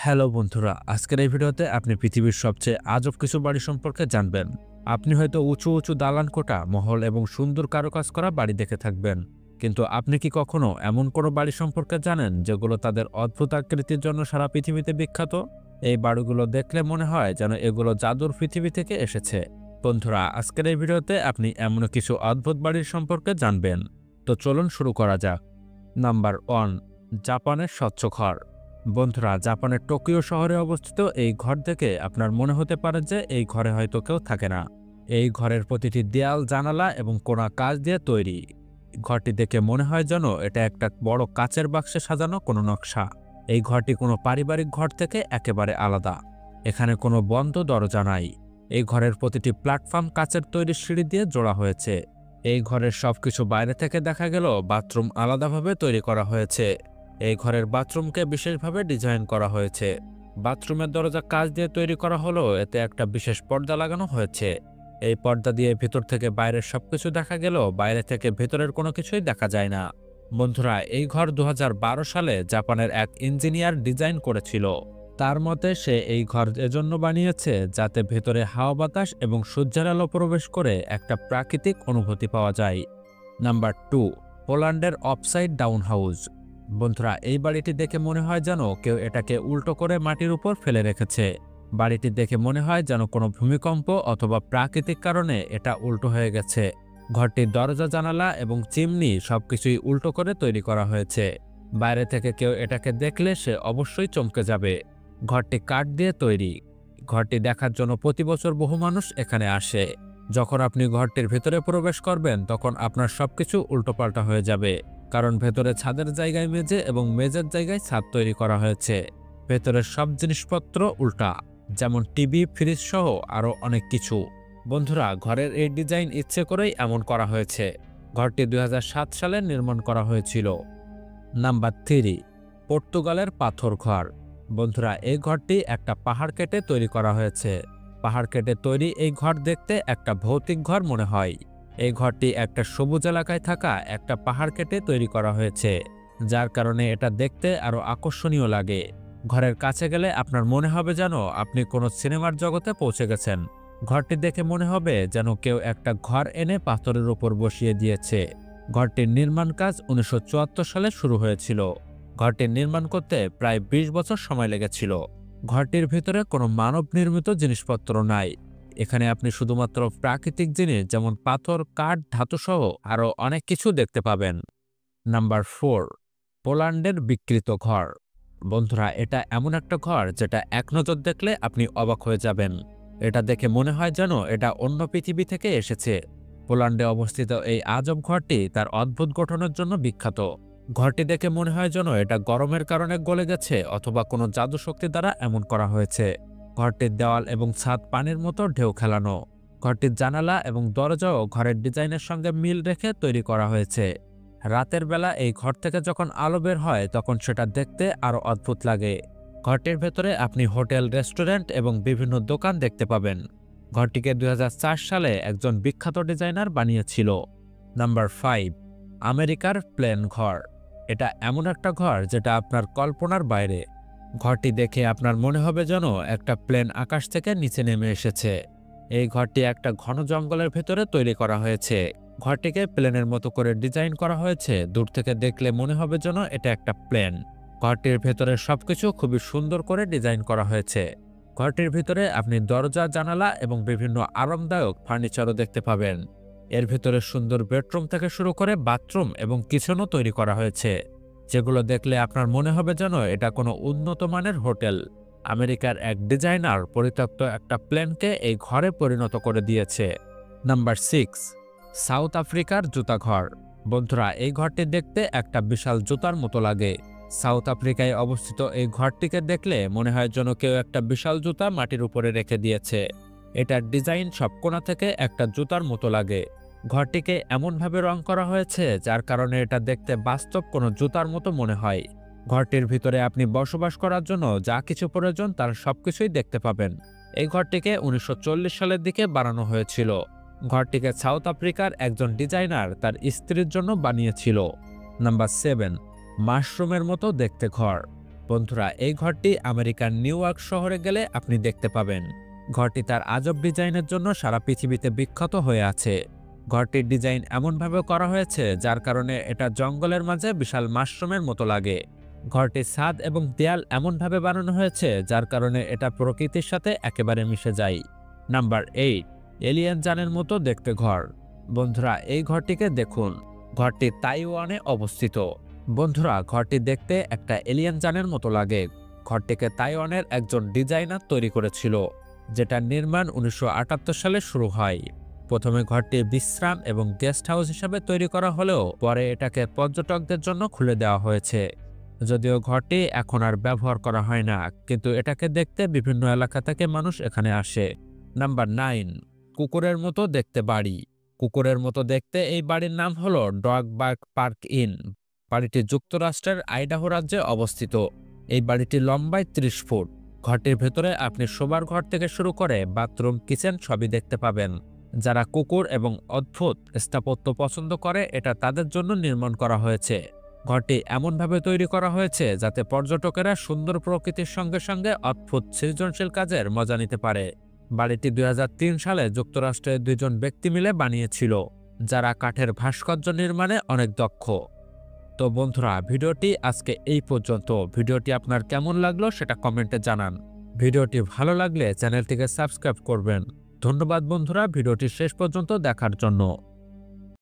Hello বন্ধুরা, আজকের এই ভিডিওতে আপনি পৃথিবীর সবচেয়ে আজব কিছু বাড়ি সম্পর্কে জানবেন। আপনি হয়তো উঁচু উঁচু দালান কোঠা, মহল এবং সুন্দর কারুকাজ করা বাড়ি দেখে থাকবেন, কিন্তু আপনি কি কখনো এমন কোনো বাড়ি সম্পর্কে জানেন যেগুলো তাদের অদ্ভুত আকৃতির জন্য সারা পৃথিবীতে বিখ্যাত? এই বাড়িগুলো দেখলে মনে হয় যেন এগুলো জাদুর পৃথিবী থেকে এসেছে। বন্ধুরা, আজকের এই ভিডিওতে আপনি এমন কিছু অদ্ভুত বাড়ির সম্পর্কে জানবেন। তো চলুন শুরু করা যাক। নাম্বার 1, জাপানের স্বচ্ছ ঘর। বন্ধুরা, জাপানের টোকিও শহরে অবস্থিত এই ঘর দেখে আপনার মনে হতে পারে যে এই ঘরে হয়তো কেউ থাকে না। এই ঘরের প্রতিটি দেয়াল, জানালা এবং কোণা কাঁচ দিয়ে তৈরি। ঘরটি দেখে মনে হয় যেন এটা একটা বড় কাচের বাক্সে সাজানো কোনো নকশা। এই ঘরটি কোনো পারিবারিক ঘর থেকে একেবারে আলাদা। এখানে কোনো বন্ধ দরজা নাই। এই ঘরের প্রতিটি প্ল্যাটফর্ম কাচের তৈরি সিঁড়ি দিয়ে জোড়া হয়েছে। এই ঘরের সবকিছু বাইরে থেকে দেখা গেল বাথরুম আলাদাভাবে তৈরি করা হয়েছে। এই ঘরের বাথরুমকে বিশেষভাবে ডিজাইন করা হয়েছে। বাথরুমের দরজা কাঁচ দিয়ে তৈরি করা হলেও এতে একটা বিশেষ পর্দা লাগানো হয়েছে। এই পর্দা দিয়ে ভিতর থেকে বাইরের সবকিছু দেখা গেলেও বাইরে থেকে ভেতরের কোনো কিছুই দেখা যায় না। বন্ধুরা, এই ঘর 2012 সালে জাপানের এক ইঞ্জিনিয়ার ডিজাইন করেছিল। তার মতে সে এই ঘর এজন্য বানিয়েছে যাতে ভেতরে হাওয়া বাতাস এবং সূর্যের আলো প্রবেশ করে একটা প্রাকৃতিক অনুভূতি পাওয়া যায়। নাম্বার 2, পোল্যান্ডের অপসাইড ডাউন হাউস। বন্ধুরা, এই বাড়িটি দেখে মনে হয় যেন কেউ এটাকে উল্টো করে মাটির উপর ফেলে রেখেছে। বাড়িটি দেখে মনে হয় যেন কোনো ভূমিকম্প অথবা প্রাকৃতিক কারণে এটা উল্টো হয়ে গেছে। ঘরটির দরজা, জানালা এবং চিমনি সবকিছুই উল্টো করে তৈরি করা হয়েছে। বাইরে থেকে কেউ এটাকে দেখলে সে অবশ্যই চমকে যাবে। ঘরটি কাঠ দিয়ে তৈরি। ঘরটি দেখার জন্য প্রতি বছর বহু মানুষ এখানে আসে। যখন আপনি ঘরটির ভেতরে প্রবেশ করবেন তখন আপনার সবকিছু উল্টোপাল্টা হয়ে যাবে, কারণ ভেতরে ছাদের জায়গায় মেঝে এবং মেঝের জায়গায় ছাদ তৈরি করা হয়েছে। ভেতরের সব জিনিসপত্র উল্টা, যেমন টিভি, ফ্রিজ সহ আরও অনেক কিছু। বন্ধুরা, ঘরের এই ডিজাইন ইচ্ছে করেই এমন করা হয়েছে। ঘরটি 2007 সালে নির্মাণ করা হয়েছিল। নাম্বার 3, পর্তুগালের পাথর ঘর। বন্ধুরা, এই ঘরটি একটা পাহাড় কেটে তৈরি করা হয়েছে। পাহাড় কেটে তৈরি এই ঘর দেখতে একটা ভৌতিক ঘর মনে হয়। এই ঘরটি একটা সবুজ এলাকায় থাকা একটা পাহাড় কেটে তৈরি করা হয়েছে, যার কারণে এটা দেখতে আরো আকর্ষণীয় লাগে। ঘরের কাছে গেলে আপনার মনে হবে যেন আপনি কোনো সিনেমার জগতে পৌঁছে গেছেন। ঘরটি দেখে মনে হবে যেন কেউ একটা ঘর এনে পাথরের উপর বসিয়ে দিয়েছে। ঘরটির নির্মাণ কাজ 1974 সালে শুরু হয়েছিল। ঘরটির নির্মাণ করতে প্রায় 20 বছর সময় লেগেছিল। ঘরটির ভিতরে কোনো মানব নির্মিত জিনিসপত্র নাই। এখানে আপনি শুধুমাত্র প্রাকৃতিক জিনিস যেমন পাথর, কাঠ, ধাতু সহ আরও অনেক কিছু দেখতে পাবেন। নাম্বার 4, পোল্যান্ডের বিকৃত ঘর। বন্ধুরা, এটা এমন একটা ঘর যেটা এক নজর দেখলে আপনি অবাক হয়ে যাবেন। এটা দেখে মনে হয় যেন এটা অন্য পৃথিবী থেকে এসেছে। পোল্যান্ডে অবস্থিত এই আজব ঘরটি তার অদ্ভুত গঠনের জন্য বিখ্যাত। ঘরটি দেখে মনে হয় যেন এটা গরমের কারণে গলে গেছে অথবা কোনো জাদু শক্তি দ্বারা এমন করা হয়েছে। ঘরটির দেওয়াল এবং ছাদ পানির মতো ঢেউ খেলানো। ঘরটির জানালা এবং দরজাও ঘরের ডিজাইনের সঙ্গে মিল রেখে তৈরি করা হয়েছে। রাতের বেলা এই ঘর থেকে যখন আলো বের হয় তখন সেটা দেখতে আরো অদ্ভুত লাগে। ঘরটির ভেতরে আপনি হোটেল, রেস্টুরেন্ট এবং বিভিন্ন দোকান দেখতে পাবেন। ঘরটিকে 2004 সালে একজন বিখ্যাত ডিজাইনার বানিয়েছিল। নাম্বার 5, আমেরিকার প্লেন ঘর। এটা এমন একটা ঘর যেটা আপনার কল্পনার বাইরে। ঘরটি দেখে আপনার মনে হবে যেন একটা প্লেন আকাশ থেকে নিচে নেমে এসেছে। এই ঘরটি একটা ঘন জঙ্গলের ভেতরে তৈরি করা হয়েছে। ঘরটিকে প্লেনের মতো করে ডিজাইন করা হয়েছে। দূর থেকে দেখলে মনে হবে যেন এটা একটা প্লেন। ঘরটির ভেতরে সবকিছু খুবই সুন্দর করে ডিজাইন করা হয়েছে। ঘরটির ভিতরে আপনি দরজা, জানালা এবং বিভিন্ন আরামদায়ক ফার্নিচারও দেখতে পাবেন। এর ভিতরে সুন্দর বেডরুম থেকে শুরু করে বাথরুম এবং কিচেনও তৈরি করা হয়েছে, যেগুলো দেখলে আপনার মনে হবে যেন এটা কোনো উন্নত মানের হোটেল। আমেরিকার এক ডিজাইনার পরিত্যক্ত একটা প্লেনকে এই ঘরে পরিণত করে দিয়েছে। নাম্বার 6, সাউথ আফ্রিকার জুতাঘর। বন্ধুরা, এই ঘরটি দেখতে একটা বিশাল জুতার মতো লাগে। সাউথ আফ্রিকায় অবস্থিত এই ঘরটিকে দেখলে মনে হয় যেন কেউ একটা বিশাল জুতা মাটির উপরে রেখে দিয়েছে। এটার ডিজাইন সব কোণা থেকে একটা জুতার মতো লাগে। ঘরটিকে এমনভাবে রং করা হয়েছে যার কারণে এটা দেখতে বাস্তব কোনো জুতার মতো মনে হয়। ঘরটির ভিতরে আপনি বসবাস করার জন্য যা কিছু প্রয়োজন তার সবকিছুই দেখতে পাবেন। এই ঘরটিকে 1940 সালের দিকে বানানো হয়েছিল। ঘরটিকে সাউথ আফ্রিকার একজন ডিজাইনার তার স্ত্রীর জন্য বানিয়েছিল। নাম্বার 7, মাশরুমের মতো দেখতে ঘর। বন্ধুরা, এই ঘরটি আমেরিকার নিউ ইয়র্ক শহরে গেলে আপনি দেখতে পাবেন। ঘরটি তার আজব ডিজাইনের জন্য সারা পৃথিবীতে বিখ্যাত হয়ে আছে। ঘরটির ডিজাইন এমনভাবে করা হয়েছে যার কারণে এটা জঙ্গলের মাঝে বিশাল মাশরুমের মতো লাগে। ঘরটির ছাদ এবং দেয়াল এমনভাবে বানানো হয়েছে যার কারণে এটা প্রকৃতির সাথে একেবারে মিশে যায়। নাম্বার 8, এলিয়েন যানের মতো দেখতে ঘর। বন্ধুরা, এই ঘরটিকে দেখুন। ঘরটি তাইওয়ানে অবস্থিত। বন্ধুরা, ঘরটি দেখতে একটা এলিয়েন যানের মতো লাগে। ঘরটিকে তাইওয়ানের একজন ডিজাইনার তৈরি করেছিল, যেটা নির্মাণ 1978 সালে শুরু হয়। প্রথমে ঘরটি বিশ্রাম এবং গেস্ট হাউস হিসাবে তৈরি করা হলেও পরে এটাকে পর্যটকদের জন্য খুলে দেওয়া হয়েছে। যদিও ঘরটি এখন আর ব্যবহার করা হয় না, কিন্তু এটাকে দেখতে বিভিন্ন এলাকা থেকে মানুষ এখানে আসে। নাম্বার 9, কুকুরের মতো দেখতে বাড়ি। কুকুরের মতো দেখতে এই বাড়ির নাম হলো ডগবার্গ পার্ক ইন। বাড়িটি যুক্তরাষ্ট্রের আইডাহো রাজ্যে অবস্থিত। এই বাড়িটি লম্বায় 30 ফুট। ঘরটির ভেতরে আপনি শোবার ঘর থেকে শুরু করে বাথরুম, কিচেন সবই দেখতে পাবেন। যারা কুকুর এবং অদ্ভুত স্থাপত্য পছন্দ করে, এটা তাদের জন্য নির্মাণ করা হয়েছে। ঘরটি এমনভাবে তৈরি করা হয়েছে যাতে পর্যটকেরা সুন্দর প্রকৃতির সঙ্গে সঙ্গে অদ্ভুত সৃজনশীল কাজের মজা নিতে পারে। বাড়িটি 2003 সালে যুক্তরাষ্ট্রের 2 জন ব্যক্তি মিলে বানিয়েছিল, যারা কাঠের ভাস্কর্য নির্মাণে অনেক দক্ষ। তো বন্ধুরা, ভিডিওটি আজকে এই পর্যন্ত। ভিডিওটি আপনার কেমন লাগলো সেটা কমেন্টে জানান। ভিডিওটি ভালো লাগলে চ্যানেলটিকে সাবস্ক্রাইব করবেন। ধন্যবাদ বন্ধুরা, ভিডিওটি শেষ পর্যন্ত দেখার জন্য।